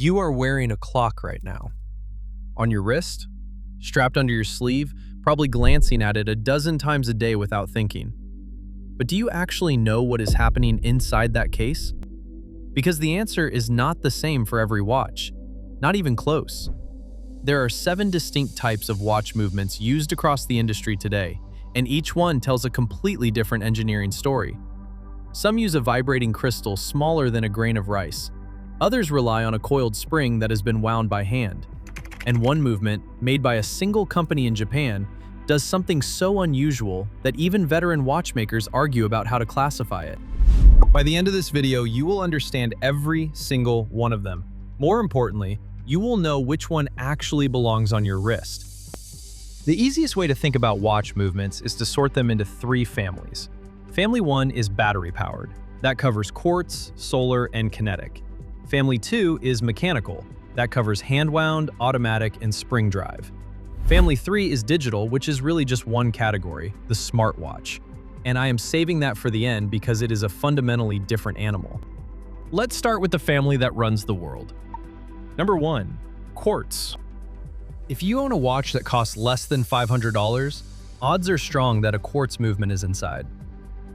You are wearing a clock right now. On your wrist, strapped under your sleeve, probably glancing at it a dozen times a day without thinking. But do you actually know what is happening inside that case? Because the answer is not the same for every watch, not even close. There are 7 distinct types of watch movements used across the industry today, and each one tells a completely different engineering story. Some use a vibrating crystal smaller than a grain of rice. Others rely on a coiled spring that has been wound by hand. And one movement, made by a single company in Japan, does something so unusual that even veteran watchmakers argue about how to classify it. By the end of this video, you will understand every single one of them. More importantly, you will know which one actually belongs on your wrist. The easiest way to think about watch movements is to sort them into 3 families. Family 1 is battery-powered. That covers quartz, solar, and kinetic. Family 2 is mechanical. That covers hand-wound, automatic, and spring drive. Family 3 is digital, which is really just one category, the smartwatch. And I am saving that for the end because it is a fundamentally different animal. Let's start with the family that runs the world. Number 1, Quartz. If you own a watch that costs less than $500, odds are strong that a quartz movement is inside.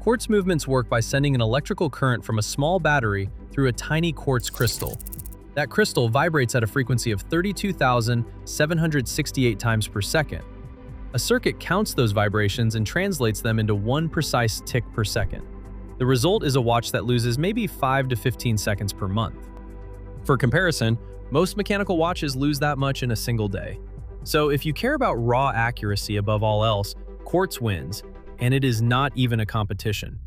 Quartz movements work by sending an electrical current from a small battery through a tiny quartz crystal. That crystal vibrates at a frequency of 32,768 times per second. A circuit counts those vibrations and translates them into one precise tick per second. The result is a watch that loses maybe 5 to 15 seconds per month. For comparison, most mechanical watches lose that much in a single day. So if you care about raw accuracy above all else, Quartz wins, and it is not even a competition.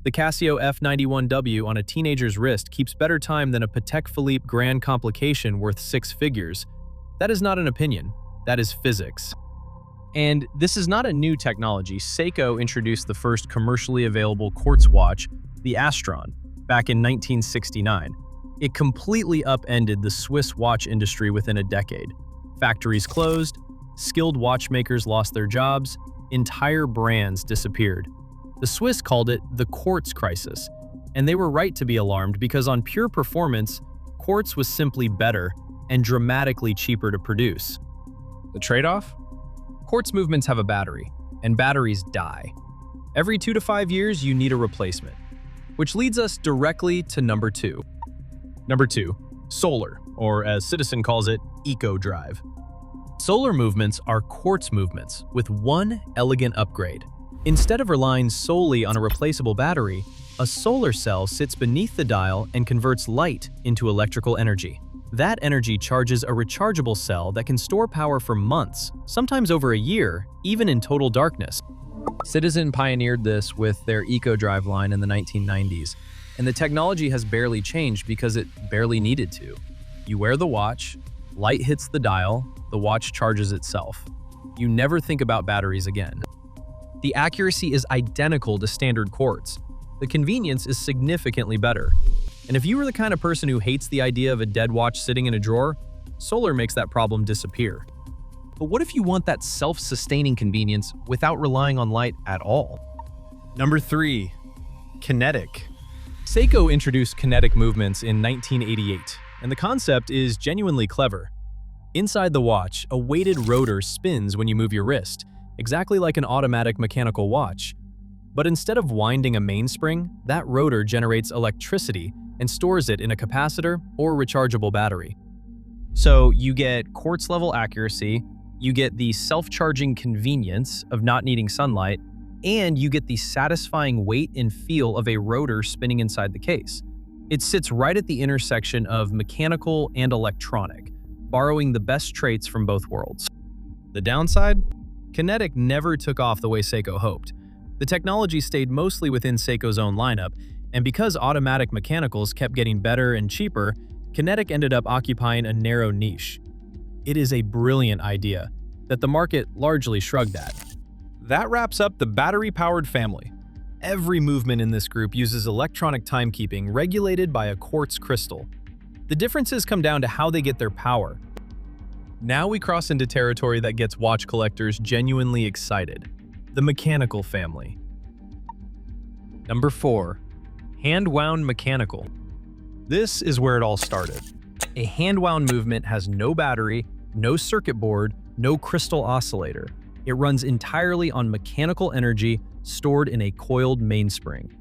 The Casio F91W on a teenager's wrist keeps better time than a Patek Philippe Grand Complication worth 6 figures. That is not an opinion, that is physics. And this is not a new technology. Seiko introduced the first commercially available quartz watch, the Astron, back in 1969. It completely upended the Swiss watch industry within a decade. Factories closed, skilled watchmakers lost their jobs, entire brands disappeared. The Swiss called it the Quartz crisis, and they were right to be alarmed because on pure performance, quartz was simply better and dramatically cheaper to produce. The trade-off? Quartz movements have a battery, and batteries die. Every 2 to 5 years, you need a replacement, which leads us directly to number 2. Number 2, solar, or as Citizen calls it, eco drive. Solar movements are quartz movements with one elegant upgrade. Instead of relying solely on a replaceable battery, a solar cell sits beneath the dial and converts light into electrical energy. That energy charges a rechargeable cell that can store power for months, sometimes over a year, even in total darkness. Citizen pioneered this with their EcoDrive line in the 1990s, and the technology has barely changed because it barely needed to. You wear the watch, light hits the dial, the watch charges itself. You never think about batteries again. The accuracy is identical to standard quartz. The convenience is significantly better. And if you were the kind of person who hates the idea of a dead watch sitting in a drawer, solar makes that problem disappear. But what if you want that self-sustaining convenience without relying on light at all? Number 3, Kinetic. Seiko introduced kinetic movements in 1988, and the concept is genuinely clever. Inside the watch, a weighted rotor spins when you move your wrist, exactly like an automatic mechanical watch. But instead of winding a mainspring, that rotor generates electricity and stores it in a capacitor or rechargeable battery. So you get quartz-level accuracy, you get the self-charging convenience of not needing sunlight, and you get the satisfying weight and feel of a rotor spinning inside the case. It sits right at the intersection of mechanical and electronic, borrowing the best traits from both worlds. The downside? Kinetic never took off the way Seiko hoped. The technology stayed mostly within Seiko's own lineup, and because automatic mechanicals kept getting better and cheaper, Kinetic ended up occupying a narrow niche. It is a brilliant idea that the market largely shrugged at. That wraps up the battery-powered family. Every movement in this group uses electronic timekeeping regulated by a quartz crystal. The differences come down to how they get their power. Now we cross into territory that gets watch collectors genuinely excited. The mechanical family. Number 4, hand-wound mechanical. This is where it all started. A hand-wound movement has no battery, no circuit board, no crystal oscillator. It runs entirely on mechanical energy stored in a coiled mainspring.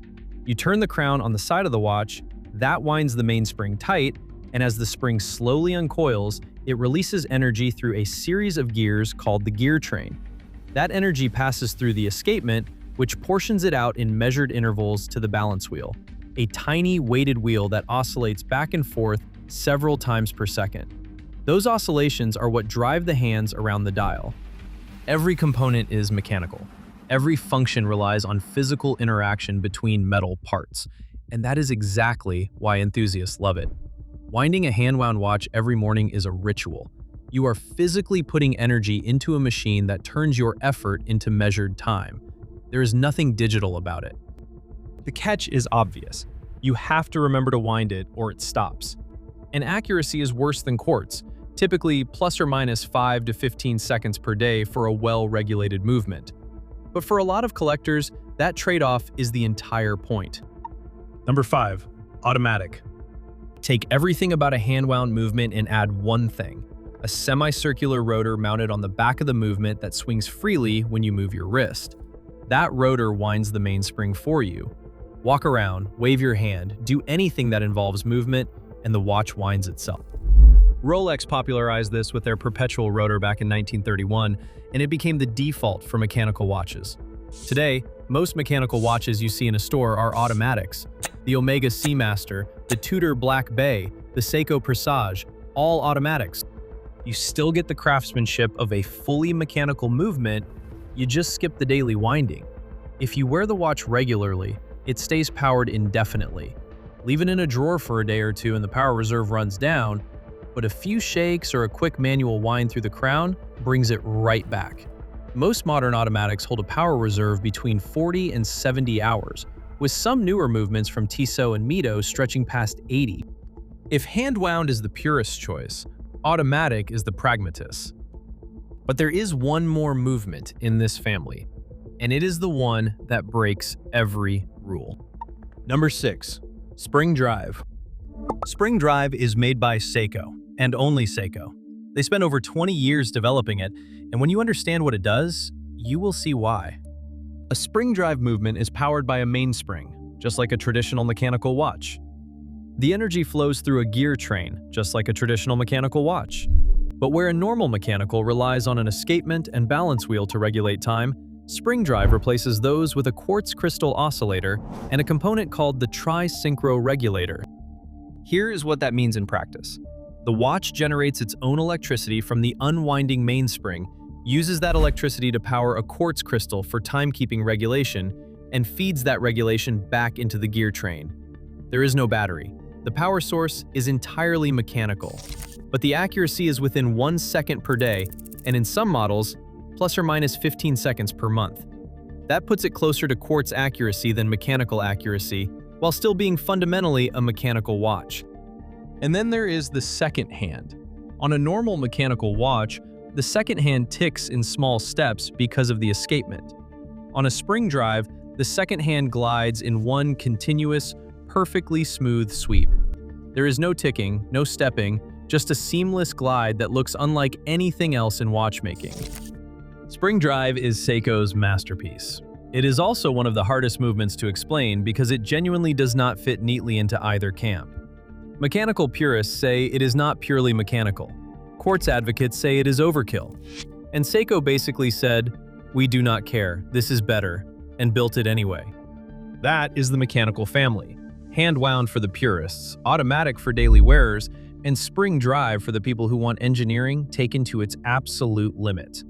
You turn the crown on the side of the watch, that winds the mainspring tight, and as the spring slowly uncoils, it releases energy through a series of gears called the gear train. That energy passes through the escapement, which portions it out in measured intervals to the balance wheel, a tiny weighted wheel that oscillates back and forth several times per second. Those oscillations are what drive the hands around the dial. Every component is mechanical. Every function relies on physical interaction between metal parts, and that is exactly why enthusiasts love it. Winding a hand-wound watch every morning is a ritual. You are physically putting energy into a machine that turns your effort into measured time. There is nothing digital about it. The catch is obvious. You have to remember to wind it or it stops. And accuracy is worse than quartz, typically plus or minus 5 to 15 seconds per day for a well-regulated movement. But for a lot of collectors, that trade-off is the entire point. Number 5. Automatic. Take everything about a hand-wound movement and add one thing: a semicircular rotor mounted on the back of the movement that swings freely when you move your wrist. That rotor winds the mainspring for you. Walk around, wave your hand, do anything that involves movement, and the watch winds itself. Rolex popularized this with their perpetual rotor back in 1931, and it became the default for mechanical watches. Today, most mechanical watches you see in a store are automatics. The Omega Seamaster, the Tudor Black Bay, the Seiko Presage, all automatics. You still get the craftsmanship of a fully mechanical movement, you just skip the daily winding. If you wear the watch regularly, it stays powered indefinitely. Leave it in a drawer for a day or two and the power reserve runs down, but a few shakes or a quick manual wind through the crown brings it right back. Most modern automatics hold a power reserve between 40 and 70 hours, with some newer movements from Tissot and Mito stretching past 80. If hand-wound is the purist choice, automatic is the pragmatist. But there is one more movement in this family, and it is the one that breaks every rule. Number 6. Spring drive. Spring drive is made by Seiko, and only Seiko. They spent over 20 years developing it, and when you understand what it does, you will see why. A spring drive movement is powered by a mainspring, just like a traditional mechanical watch. The energy flows through a gear train, just like a traditional mechanical watch. But where a normal mechanical relies on an escapement and balance wheel to regulate time, spring drive replaces those with a quartz crystal oscillator and a component called the tri-synchro regulator. Here is what that means in practice. The watch generates its own electricity from the unwinding mainspring, uses that electricity to power a quartz crystal for timekeeping regulation, and feeds that regulation back into the gear train. There is no battery. The power source is entirely mechanical, but the accuracy is within 1 second per day, and in some models, plus or minus 15 seconds per month. That puts it closer to quartz accuracy than mechanical accuracy, while still being fundamentally a mechanical watch. And then there is the second hand. On a normal mechanical watch, the second hand ticks in small steps because of the escapement. On a spring drive, the second hand glides in one continuous, perfectly smooth sweep. There is no ticking, no stepping, just a seamless glide that looks unlike anything else in watchmaking. Spring drive is Seiko's masterpiece. It is also one of the hardest movements to explain because it genuinely does not fit neatly into either camp. Mechanical purists say it is not purely mechanical. Quartz advocates say it is overkill. And Seiko basically said, "We do not care, this is better," and built it anyway. That is the mechanical family. Hand-wound for the purists, automatic for daily wearers, and spring drive for the people who want engineering taken to its absolute limit.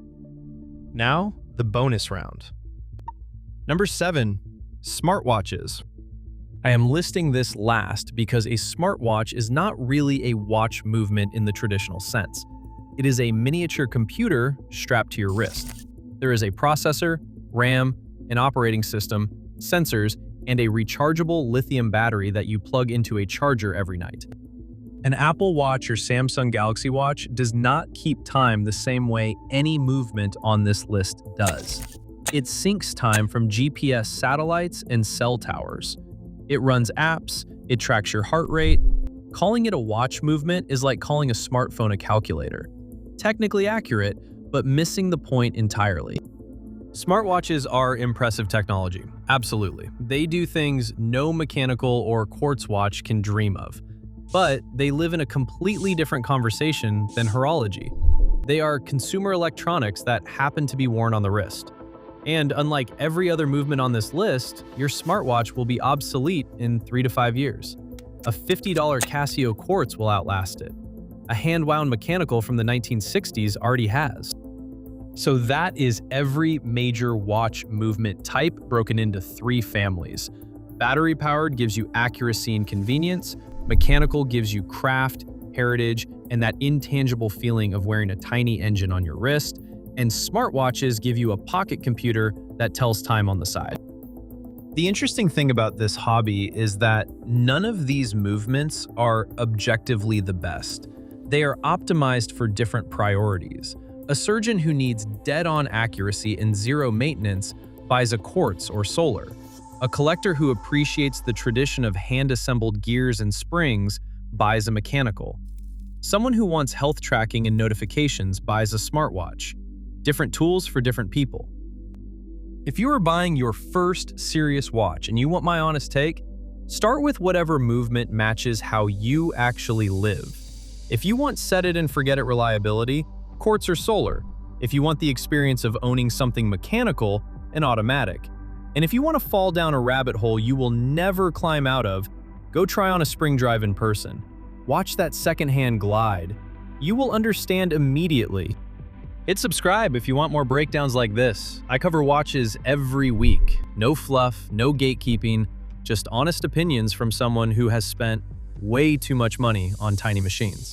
Now, the bonus round. Number 7. Smartwatches. I am listing this last because a smartwatch is not really a watch movement in the traditional sense. It is a miniature computer strapped to your wrist. There is a processor, RAM, an operating system, sensors, and a rechargeable lithium battery that you plug into a charger every night. An Apple Watch or Samsung Galaxy Watch does not keep time the same way any movement on this list does. It syncs time from GPS satellites and cell towers. It runs apps, it tracks your heart rate, Calling it a watch movement is like calling a smartphone a calculator. Technically accurate, but missing the point entirely. Smartwatches are impressive technology, absolutely. They do things no mechanical or quartz watch can dream of. But they live in a completely different conversation than horology. They are consumer electronics that happen to be worn on the wrist. And unlike every other movement on this list, your smartwatch will be obsolete in 3 to 5 years. A $50 Casio Quartz will outlast it. A hand-wound mechanical from the 1960s already has. So that is every major watch movement type broken into 3 families. Battery-powered gives you accuracy and convenience, mechanical gives you craft, heritage, and that intangible feeling of wearing a tiny engine on your wrist, and smartwatches give you a pocket computer that tells time on the side. The interesting thing about this hobby is that none of these movements are objectively the best. They are optimized for different priorities. A surgeon who needs dead-on accuracy and zero maintenance buys a quartz or solar. A collector who appreciates the tradition of hand-assembled gears and springs buys a mechanical. Someone who wants health tracking and notifications buys a smartwatch. Different tools for different people. If you are buying your first serious watch and you want my honest take, start with whatever movement matches how you actually live. If you want set it and forget it reliability, quartz or solar. If you want the experience of owning something mechanical, an automatic. And if you want to fall down a rabbit hole you will never climb out of, go try on a spring drive in person. Watch that secondhand glide. You will understand immediately. Hit subscribe if you want more breakdowns like this. I cover watches every week. No fluff, no gatekeeping, just honest opinions from someone who has spent way too much money on tiny machines.